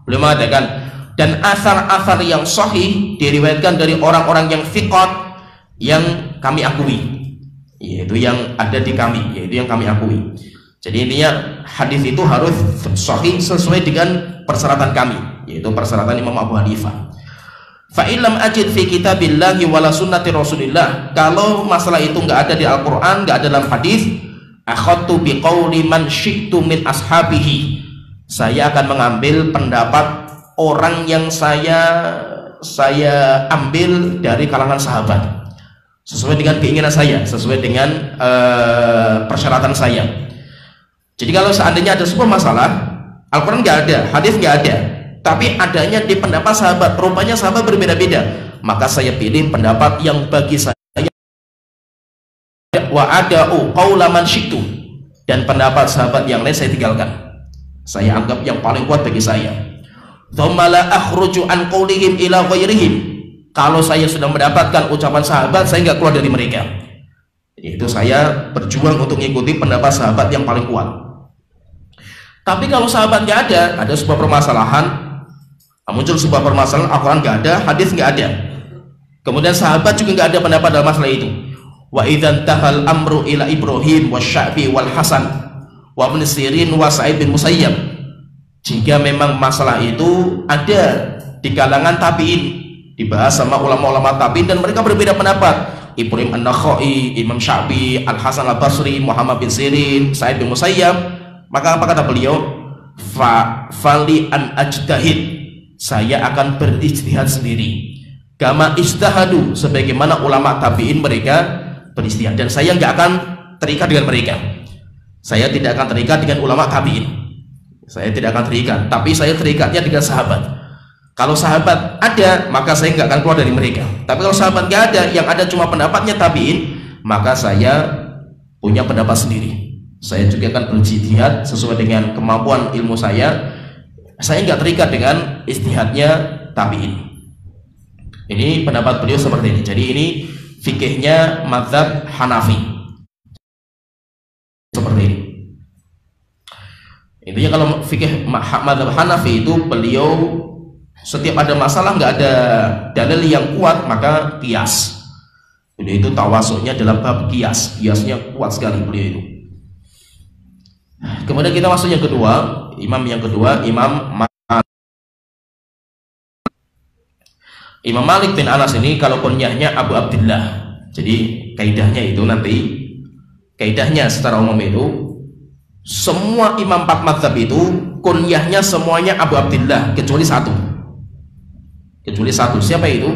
Beliau mengatakan, dan asar-asar yang sahih diriwayatkan dari orang-orang yang thiqat, yang kami akui, yaitu yang ada di kami, yaitu yang kami akui. Jadi intinya hadis itu harus sahih sesuai dengan persyaratan kami, yaitu persyaratan Imam Abu Hanifah. Fa illam ajid fi kitabillahi wala sunnati Rasulillah, kalau masalah itu nggak ada di Al-Quran, nggak ada dalam hadis, akhadtu bi qauli man syi'tu min ashabihi, saya akan mengambil pendapat orang yang saya ambil dari kalangan sahabat, sesuai dengan keinginan saya, sesuai dengan persyaratan saya. Jadi kalau seandainya ada sebuah masalah, Al-Quran nggak ada, hadis nggak ada, tapi adanya di pendapat sahabat, rupanya sahabat berbeda-beda, maka saya pilih pendapat yang bagi saya wa ada'u qaula man syi'tu, dan pendapat sahabat yang lain saya tinggalkan, saya anggap yang paling kuat bagi saya. Thumma la akhruju an qaulihim ila ghairihim, kalau saya sudah mendapatkan ucapan sahabat, saya nggak keluar dari mereka. Itu saya berjuang untuk mengikuti pendapat sahabat yang paling kuat. Tapi kalau sahabat nggak ada sebuah permasalahan, muncul sebuah permasalahan, Al-Quran nggak ada, hadis nggak ada, kemudian sahabat juga nggak ada pendapat dalam masalah itu. Wa idzan tahal amru ila Ibrahim wasya'bi wal Hasan wa ibn Sirin wa Sa'id bin Musayyab, jika memang masalah itu ada di kalangan tabi'in, dibahas sama ulama-ulama tabi'in dan mereka berbeda pendapat, Ibrahim an-Nakhai, Imam Syafi'i, Al-Hasan al-Basri, Muhammad bin Sirin, Sa'id bin Musayyab, maka apa kata beliau? Fali an ajtahid, saya akan berijtihad sendiri, kama ijtahadu, sebagaimana ulama tabi'in mereka berijtihad, dan saya nggak akan terikat dengan mereka. Saya tidak akan terikat dengan ulama tabi'in, saya tidak akan terikat, tapi saya terikatnya dengan sahabat. Kalau sahabat ada, maka saya nggak akan keluar dari mereka. Tapi kalau sahabat nggak ada, yang ada cuma pendapatnya tabi'in, maka saya punya pendapat sendiri. Saya juga akan berijtihad sesuai dengan kemampuan ilmu saya. Saya nggak terikat dengan ijtihadnya tabi'in. Ini pendapat beliau seperti ini. Jadi ini fikihnya mazhab Hanafi seperti ini. Intinya kalau fikih mazhab Hanafi itu, beliau setiap ada masalah nggak ada dalil yang kuat, maka qiyas. Jadi itu tawasuknya dalam bab qiyas, qiyasnya kuat sekali beliau itu. Kemudian kita masuk yang kedua, Imam Malik bin Anas ini kalau kunyahnya Abu Abdillah. Jadi kaidahnya itu nanti, kaidahnya secara umum itu, semua imam 4 mazhab itu kunyahnya semuanya Abu Abdillah kecuali satu. Siapa itu?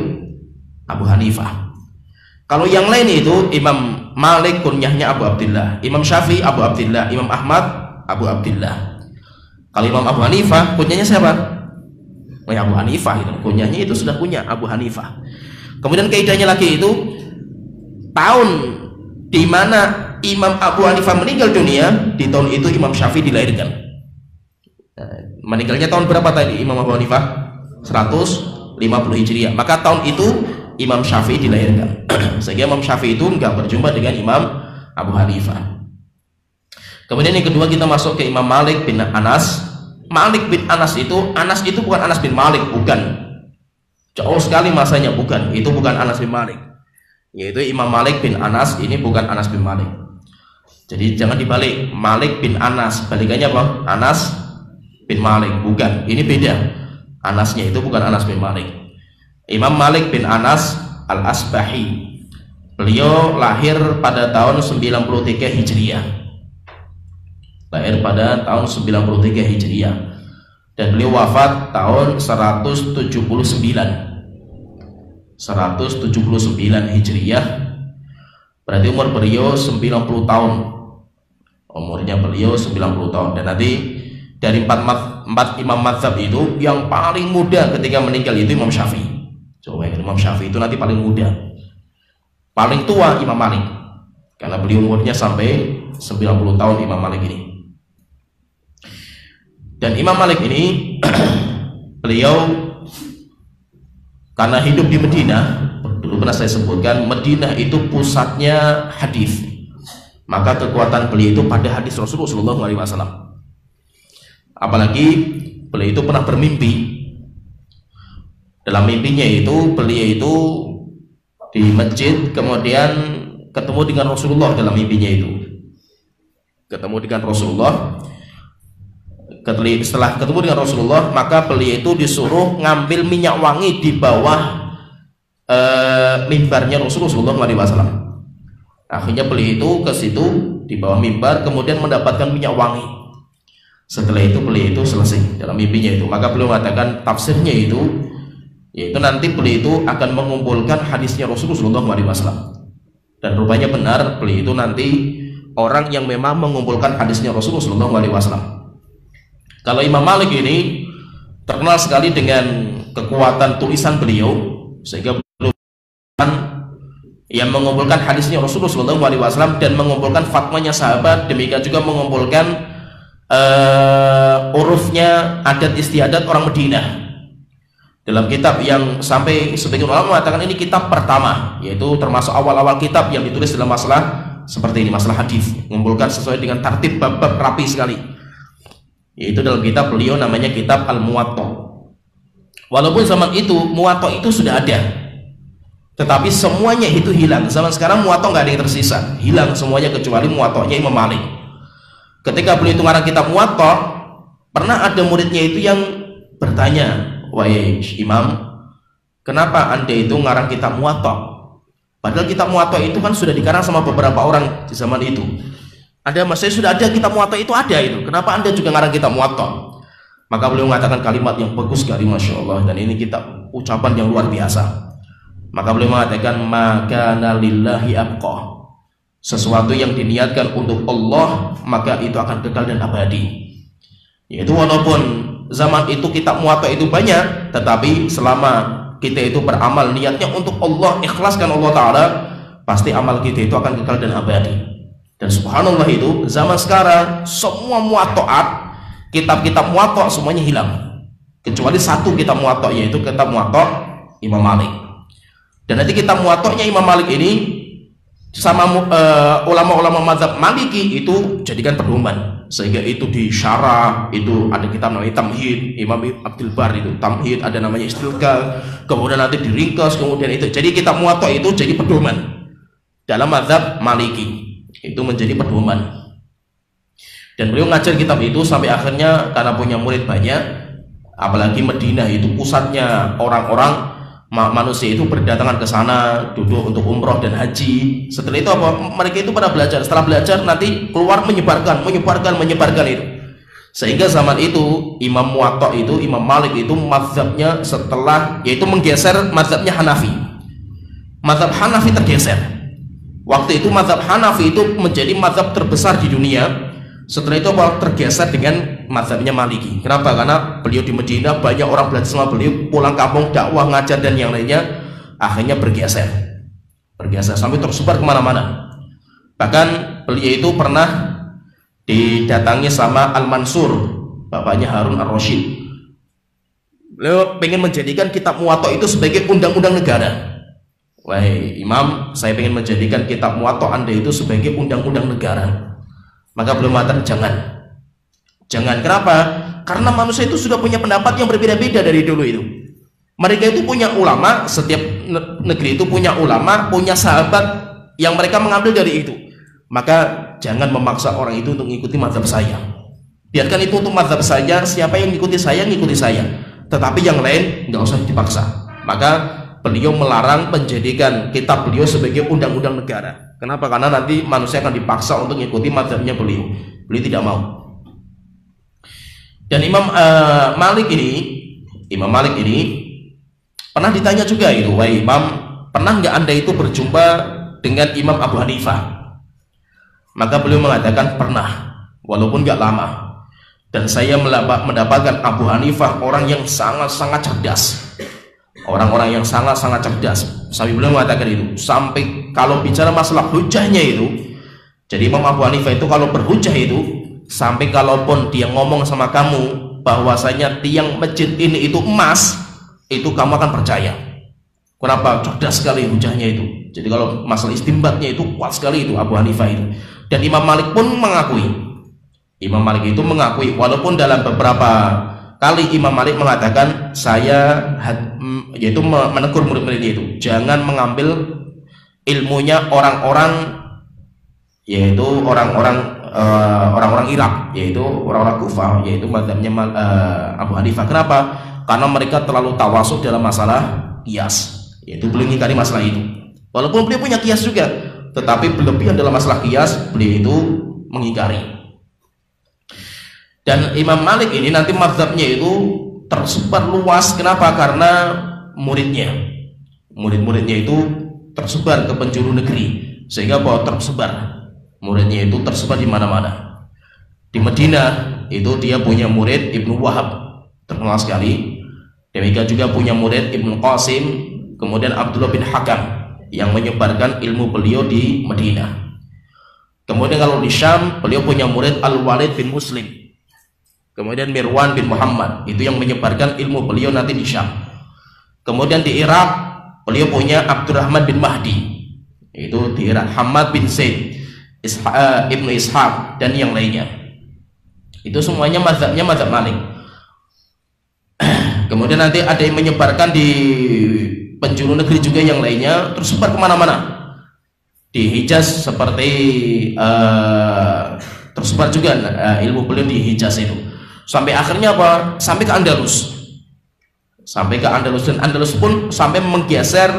Abu Hanifah. Kalau yang lain itu Imam Malik kunyahnya Abu Abdillah, Imam Syafi'i Abu Abdillah, Imam Ahmad Abu Abdillah. Kalau Imam Abu Hanifah kunyahnya siapa? Abu Hanifah itu. Kunyahnya itu sudah kunyah Abu Hanifah. Kemudian kaidahnya lagi itu, tahun di mana Imam Abu Hanifah meninggal dunia, di tahun itu Imam Syafi'i dilahirkan. Meninggalnya tahun berapa tadi Imam Abu Hanifah? 150 Hijriah. Maka tahun itu Imam Syafi'i dilahirkan. Sehingga Imam Syafi'i itu enggak berjumpa dengan Imam Abu Hanifah. Kemudian yang kedua kita masuk ke Imam Malik bin Anas. Malik bin Anas itu bukan Anas bin Malik, bukan. Jauh sekali masanya, bukan. Itu bukan Anas bin Malik. Yaitu Imam Malik bin Anas, ini bukan Anas bin Malik. Jadi jangan dibalik, Malik bin Anas, balikannya apa? Anas bin Malik, bukan. Ini beda. Anasnya itu bukan Anas bin Malik. Imam Malik bin Anas Al-Asbahi. Beliau lahir pada tahun 93 Hijriah. Lahir pada tahun 93 Hijriah. Dan beliau wafat tahun 179 Hijriah. Berarti umur beliau 90 tahun. Umurnya beliau 90 tahun. Dan nanti dari empat imam mazhab itu yang paling muda ketika meninggal itu Imam Syafi'i. Coba Imam Syafi'i itu nanti paling muda. Paling tua Imam Malik. Karena beliau umurnya sampai 90 tahun Imam Malik ini. Dan Imam Malik ini beliau karena hidup di Madinah, dulu pernah saya sebutkan Madinah itu pusatnya hadis. Maka kekuatan beliau itu pada hadis Rasulullah SAW. Apalagi beliau itu pernah bermimpi. Dalam mimpinya itu beliau itu di masjid, kemudian ketemu dengan Rasulullah dalam mimpinya itu. Ketemu dengan Rasulullah. Setelah ketemu dengan Rasulullah, maka beliau itu disuruh ngambil minyak wangi di bawah mimbarnya Rasulullah SAW. Akhirnya beliau itu ke situ di bawah mimbar, kemudian mendapatkan minyak wangi. Setelah itu beliau itu selesai dalam mimpinya itu, maka beliau mengatakan tafsirnya itu, yaitu nanti beliau itu akan mengumpulkan hadisnya Rasulullah SAW. Dan rupanya benar, beliau itu nanti orang yang memang mengumpulkan hadisnya Rasulullah SAW. Kalau Imam Malik ini terkenal sekali dengan kekuatan tulisan beliau, sehingga beliau yang mengumpulkan hadisnya Rasulullah SAW dan mengumpulkan fatwanya sahabat, demikian juga mengumpulkan urufnya adat istiadat orang Madinah dalam kitab yang sampai sebagian ulama mengatakan ini kitab pertama, yaitu termasuk awal-awal kitab yang ditulis dalam masalah seperti ini, masalah hadis, mengumpulkan sesuai dengan tertib bab-bab rapi sekali. Yaitu dalam kitab beliau namanya kitab Al-Muwatta. Walaupun zaman itu Muwatta itu sudah ada, tetapi semuanya itu hilang. Zaman sekarang Muwatta nggak ada yang tersisa, hilang semuanya kecuali Muwattanya Imam Malik. Ketika beliau itu ngarang kitab Muwatta, pernah ada muridnya itu yang bertanya, "Wahai Imam, kenapa Anda itu ngarang kitab Muwatta? Padahal kitab Muwatta itu kan sudah dikarang sama beberapa orang di zaman itu. Ada masanya sudah ada kitab Muwatta itu ada itu. Kenapa Anda juga ngarang kitab Muwatta?" Maka beliau mengatakan kalimat yang bagus sekali, Masya Allah, dan ini kitab ucapan yang luar biasa. Maka beliau mengatakan, "Maka lillahi abqa." Sesuatu yang diniatkan untuk Allah, maka itu akan kekal dan abadi. Yaitu walaupun zaman itu kitab Muwatta itu banyak, tetapi selama kita itu beramal niatnya untuk Allah, ikhlaskan Allah Ta'ala, pasti amal kita itu akan kekal dan abadi. Dan subhanallah itu zaman sekarang semua muwatta'at, kitab-kitab muwatta' semuanya hilang, kecuali satu kitab muwatta', yaitu kitab muwatta' Imam Malik. Dan nanti kitab muwatta'nya Imam Malik ini sama ulama-ulama mazhab Maliki itu jadikan pedoman, sehingga itu di syarah itu ada kitab namanya Tamhid, Imam Abdul Bar itu Tamhid, ada namanya Istilqah, kemudian nanti diringkas, kemudian itu jadi kitab muwatta' itu jadi pedoman dalam mazhab Maliki. Itu menjadi pedoman. Dan beliau ngajar kitab itu sampai akhirnya karena punya murid banyak, apalagi Madinah itu pusatnya orang-orang manusia itu berdatangan ke sana duduk untuk umroh dan haji. Setelah itu apa? Mereka itu pada belajar. Setelah belajar nanti keluar menyebarkan itu. Sehingga zaman itu Imam Muwatta itu, Imam Malik itu mazhabnya setelah yaitu menggeser mazhabnya Hanafi. Mazhab Hanafi tergeser. Waktu itu mazhab Hanafi itu menjadi mazhab terbesar di dunia. Setelah itu tergeser dengan mazhabnya Maliki. Kenapa? Karena beliau di Madinah banyak orang belajar sama beliau, pulang kampung dakwah, ngajar dan yang lainnya, akhirnya bergeser sampai tersebar kemana-mana. Bahkan beliau itu pernah didatangi sama Al-Mansur bapaknya Harun ar-Rasyid. Beliau pengen menjadikan kitab Muwatta itu sebagai undang-undang negara. Wahai Imam, saya pengen menjadikan kitab Muwatta Anda itu sebagai undang-undang negara. Maka beliau mengatakan jangan. Kenapa? Karena manusia itu sudah punya pendapat yang berbeda-beda dari dulu itu. Mereka itu punya ulama, setiap negeri itu punya ulama, punya sahabat yang mereka mengambil dari itu. Maka jangan memaksa orang itu untuk mengikuti mazhab saya. Biarkan itu untuk mazhab saja, siapa yang ngikuti saya, tetapi yang lain nggak usah dipaksa. Maka beliau melarang menjadikan kitab beliau sebagai undang-undang negara. Kenapa? Karena nanti manusia akan dipaksa untuk mengikuti mazhabnya beliau. Beliau tidak mau. Dan Imam Malik ini pernah ditanya juga itu, wahai Imam, pernah nggak Anda itu berjumpa dengan Imam Abu Hanifah? Maka beliau mengatakan pernah, walaupun nggak lama. Dan saya mendapatkan Abu Hanifah orang yang sangat-sangat cerdas. Orang-orang yang sangat-sangat cerdas. Sampai beliau mengatakan itu, sampai kalau bicara masalah hujahnya itu, jadi Imam Abu Hanifah itu kalau berhujah itu, sampai kalaupun dia ngomong sama kamu bahwasanya tiang masjid ini itu emas, itu kamu akan percaya. Kenapa? Cerdas sekali hujahnya itu. Jadi kalau masalah istimbatnya itu kuat sekali itu Abu Hanifah itu. Dan Imam Malik pun mengakui. Imam Malik itu mengakui, walaupun dalam beberapa kali Imam Malik mengatakan, saya yaitu menegur murid-muridnya itu, jangan mengambil ilmunya orang-orang, yaitu orang-orang Irak, yaitu orang-orang Kufah, yaitu mazhabnya Abu Hanifah. Kenapa? Karena mereka terlalu tawasud dalam masalah qiyas, yaitu beliau mengingkari masalah itu. Walaupun beliau punya qiyas juga, tetapi berlebihan dalam masalah qiyas, beliau itu mengingkari. Dan Imam Malik ini nanti mazhabnya itu tersebar luas. Kenapa? Karena murid-muridnya itu tersebar ke penjuru negeri, sehingga bahwa muridnya itu tersebar di mana-mana. Di Madinah itu dia punya murid Ibnu Wahab, terkenal sekali. Demikian juga punya murid Ibnu Qasim, kemudian Abdullah bin Hakam yang menyebarkan ilmu beliau di Madinah. Kemudian kalau di Syam beliau punya murid Al-Walid bin Muslim, kemudian Mirwan bin Muhammad, itu yang menyebarkan ilmu beliau nanti di Syam. Kemudian di Irak beliau punya Abdurrahman bin Mahdi, itu di Irak, Hamad bin Zaid, Ibnu Ishaq dan yang lainnya. Itu semuanya mazhabnya mazhab Malik. Kemudian nanti ada yang menyebarkan di penjuru negeri juga yang lainnya, tersebar kemana-mana. Di Hijaz seperti tersebar juga ilmu beliau di Hijaz itu. Sampai akhirnya apa? Sampai ke Andalus. Dan Andalus pun sampai menggeser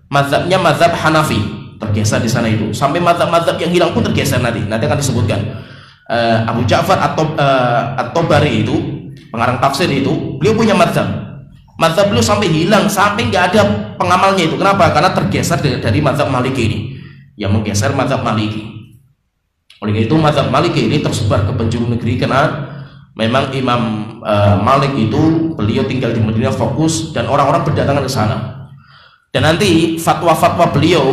mazhabnya mazhab Hanafi, tergeser di sana itu. Sampai mazhab-mazhab yang hilang pun tergeser nanti akan disebutkan. Abu Ja'far At-Tabari itu, pengarang tafsir itu, beliau punya mazhab beliau sampai hilang, sampai nggak ada pengamalnya itu. Kenapa? Karena tergeser dari mazhab Maliki ini, yang menggeser mazhab Maliki. Oleh itu mazhab Maliki ini tersebar ke penjuru negeri, karena memang Imam Malik itu beliau tinggal di Madinah fokus, dan orang-orang berdatangan ke sana. Dan nanti fatwa-fatwa beliau,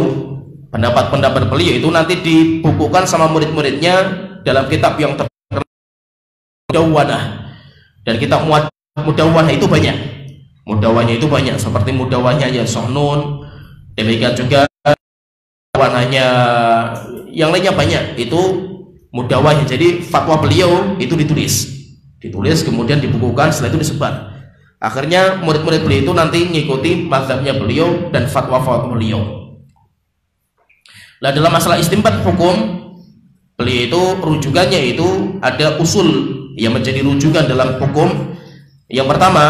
pendapat-pendapat beliau itu nanti dibukukan sama murid-muridnya dalam kitab yang terkenal Mudawwanah. Dan kitab Mudawwanah itu banyak. Mudawwahnya itu banyak, seperti mudawwahnya ya Sohnun, demikian juga mudawwahnya yang lainnya banyak. Itu mudawwahnya. Jadi fatwa beliau itu ditulis kemudian dibukukan, setelah itu disebar. Akhirnya murid-murid beliau itu nanti ngikuti mazhabnya beliau dan fatwa-fatwa beliau. Nah, dalam masalah istinbat hukum, beliau itu rujukannya itu ada usul yang menjadi rujukan dalam hukum. Yang pertama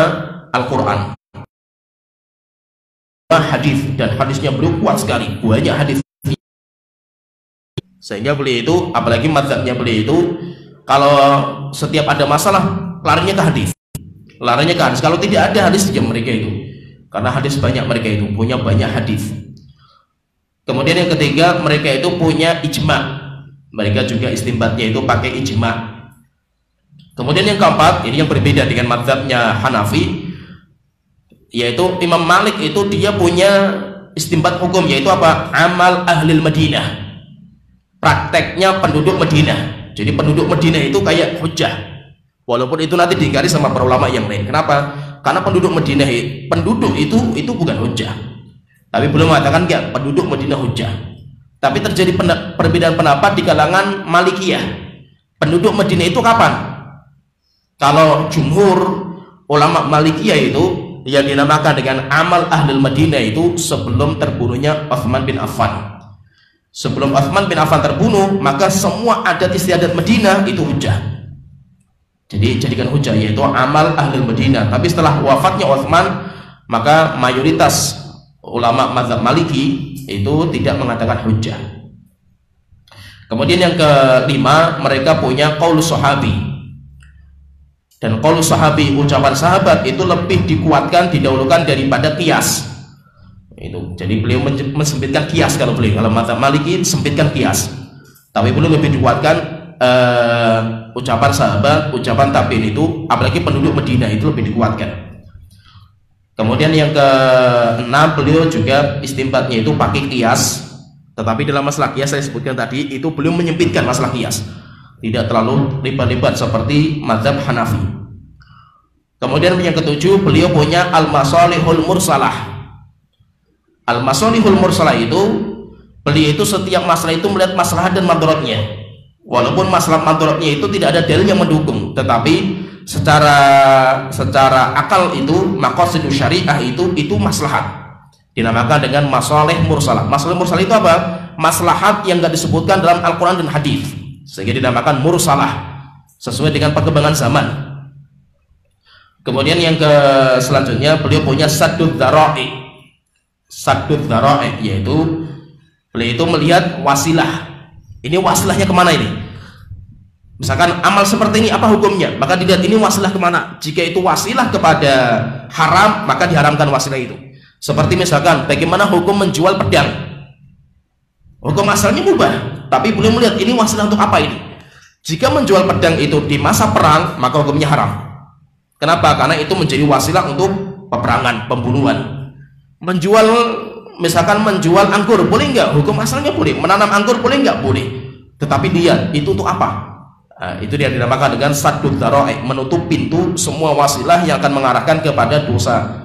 Al-Quran, hadis, dan hadisnya beliau kuat sekali, banyak hadis, sehingga beliau itu, apalagi mazhabnya beliau itu, kalau setiap ada masalah larinya ke hadis. Kalau tidak ada hadis, diam mereka itu, karena hadis banyak, mereka itu punya banyak hadis. Kemudian yang ketiga, mereka itu punya ijma, mereka juga istinbatnya itu pakai ijma. Kemudian yang keempat, ini yang berbeda dengan mazhabnya Hanafi, yaitu Imam Malik itu dia punya istinbat hukum, yaitu apa? Amal ahlil Madinah, prakteknya penduduk Madinah. Jadi penduduk Madinah itu kayak hujah, Walaupun itu nanti diingkari sama para ulama yang lain. Kenapa? Karena penduduk Madinah itu bukan hujjah. Tapi belum mengatakan ya penduduk Madinah hujjah. Tapi terjadi perbedaan pendapat di kalangan Malikiyah. Penduduk Madinah itu kapan? Kalau jumhur ulama Malikiyah itu yang dinamakan dengan amal ahlul Madinah itu sebelum terbunuhnya Utsman bin Affan. Sebelum Utsman bin Affan terbunuh, maka semua adat istiadat Madinah itu hujjah. Jadi jadikan hujjah, yaitu amal ahlul Madinah. Tapi setelah wafatnya Utsman, maka mayoritas ulama mazhab Maliki itu tidak mengatakan hujjah. Kemudian yang kelima, mereka punya qaul sahabi. Dan qaul sahabi, ucapan sahabat itu lebih dikuatkan, didahulukan daripada qiyas. Itu. Jadi beliau mensempitkan qiyas kalau mazhab Maliki sempitkan qiyas. Tapi beliau lebih dikuatkan ucapan sahabat, ucapan tabi'in itu, apalagi penduduk Madinah itu lebih dikuatkan. Kemudian yang keenam, beliau juga istimbatnya itu pakai qiyas. Tetapi dalam masalah qiyas saya sebutkan tadi itu beliau menyempitkan masalah qiyas, tidak terlalu lebat-lebat seperti mazhab Hanafi. Kemudian yang ketujuh, beliau punya al-masalihul mursalah. Al-masalihul mursalah itu beliau itu setiap masalah itu melihat maslahat dan madharatnya. Walaupun masalah madharatnya itu tidak ada dalil yang mendukung, tetapi secara akal itu maqasidus syariah itu maslahat. Dinamakan dengan masalih mursalah. Masalih mursalah itu apa? Maslahat yang enggak disebutkan dalam Al-Qur'an dan hadis. Sehingga dinamakan mursalah sesuai dengan perkembangan zaman. Kemudian yang selanjutnya, beliau punya saddud dzara'i. Saddud dzara'i yaitu beliau itu melihat wasilah. Ini wasilahnya kemana ini? Misalkan amal seperti ini apa hukumnya? Maka dilihat ini wasilah kemana. Jika itu wasilah kepada haram, maka diharamkan wasilah itu. Seperti misalkan bagaimana hukum menjual pedang. Hukum asalnya mubah, tapi boleh melihat ini wasilah untuk apa ini. Jika menjual pedang itu di masa perang, maka hukumnya haram. Kenapa? Karena itu menjadi wasilah untuk peperangan, pembunuhan. Misalkan menjual anggur, boleh nggak? Hukum asalnya boleh. Menanam anggur boleh nggak? Boleh. Tetapi dia itu untuk apa? Nah, itu dia dinamakan dengan saddud dzara'i, menutup pintu semua wasilah yang akan mengarahkan kepada dosa.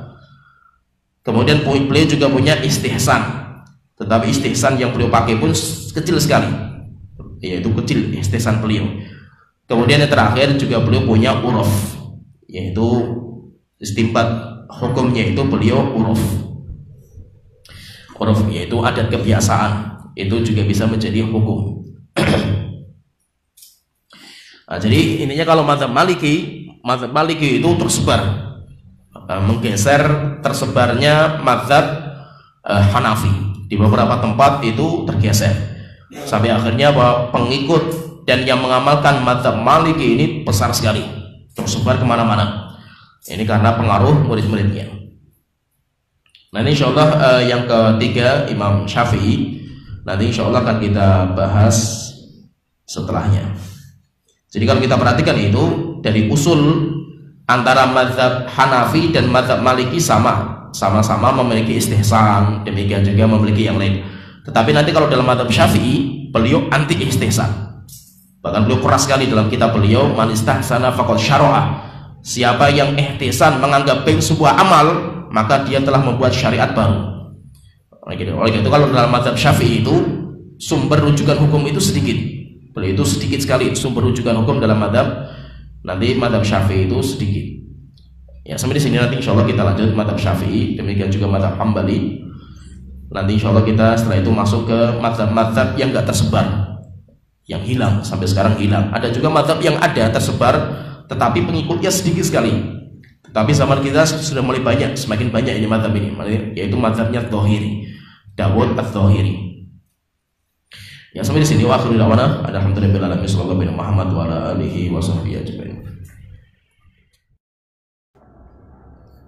Kemudian beliau juga punya istihsan, tetapi istihsan yang beliau pakai pun kecil sekali, yaitu kecil istihsan beliau. Kemudian yang terakhir juga beliau punya uruf, yaitu istimbat hukumnya itu beliau uruf, yaitu adat kebiasaan, itu juga bisa menjadi hukum. Nah, jadi ininya kalau mazhab Maliki itu tersebar, menggeser tersebarnya mazhab Hanafi di beberapa tempat itu tergeser sampai akhirnya bahwa pengikut dan yang mengamalkan mazhab Maliki ini besar sekali, tersebar kemana-mana. Ini karena pengaruh murid-muridnya. Nah, ini insyaallah yang ketiga Imam Syafi'i, nanti insyaallah akan kita bahas setelahnya. Jadi kalau kita perhatikan itu dari usul antara mazhab Hanafi dan mazhab Maliki sama-sama memiliki istihsan, demikian juga memiliki yang lain. Tetapi nanti kalau dalam mazhab Syafi'i beliau anti istihsan. Bahkan beliau keras sekali dalam kitab beliau, man istahsana faqad syara'a. Siapa yang ihtisan menganggap baik sebuah amal, maka dia telah membuat syariat baru. Oleh itu kalau dalam mazhab Syafi'i itu sumber rujukan hukum itu sedikit. Beliau itu sedikit sekali sumber rujukan hukum dalam mazhab Syafi'i itu sedikit. Ya, sampai di sini nanti insyaallah kita lanjut mazhab Syafi'i, demikian juga mazhab Hambali. Nanti insyaallah kita setelah itu masuk ke mazhab-mazhab yang enggak tersebar, yang hilang sampai sekarang hilang. Ada juga mazhab yang ada tersebar tetapi pengikutnya sedikit sekali. Tetapi zaman kita sudah mulai banyak, semakin banyak ini mazhab ini, yaitu mazhabnya Dzahiri, Dawud Adz-Dzahiri. Ya, sampai di sini wa akhiru da'wana alhamdulillahi alamin sallallahu alaihi Muhammad wa ala alihi wa sahbihi ajmain.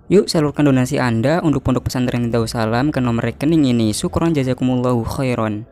Yuk salurkan donasi Anda untuk Pondok Pesantren Darussalam ke nomor rekening ini. Syukron jazakumullahu khairan.